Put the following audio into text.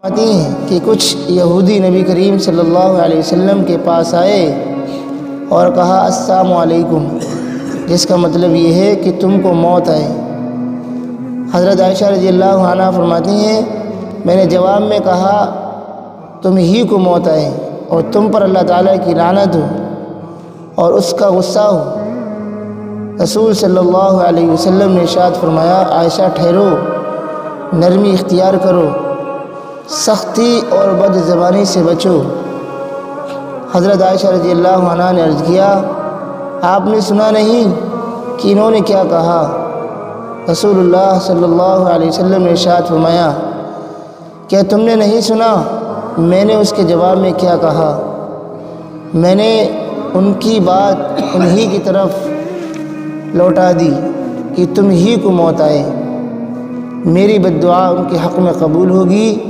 آتی ہیں کہ کچھ یہودی نبی کریم صلی اللہ علیہ وسلم کے پاس آئے اور کہا السلام علیکم، جس کا مطلب یہ ہے کہ تم کو موت آئے۔ حضرت عائشہ رضی اللہ عنہ فرماتی ہیں میں نے جواب میں کہا تم ہی کو موت آئے اور تم پر اللہ تعالیٰ کی لعنت ہو اور اس کا غصہ ہو۔ رسول صلی اللہ علیہ وسلم نے ارشاد فرمایا عائشہ ٹھہرو، نرمی اختیار کرو، سختی اور بد زبانی سے بچو۔ حضرت عائشہ رضی اللہ عنہ نے عرض کیا آپ نے سنا نہیں کہ انہوں نے کیا کہا؟ رسول اللہ صلی اللہ علیہ وسلم نے ارشاد فرمایا کیا تم نے نہیں سنا میں نے اس کے جواب میں کیا کہا؟ میں نے ان کی بات انہی کی طرف لوٹا دی کہ تم ہی کو موت آئے۔ میری بد دعا ان کے حق میں قبول ہوگی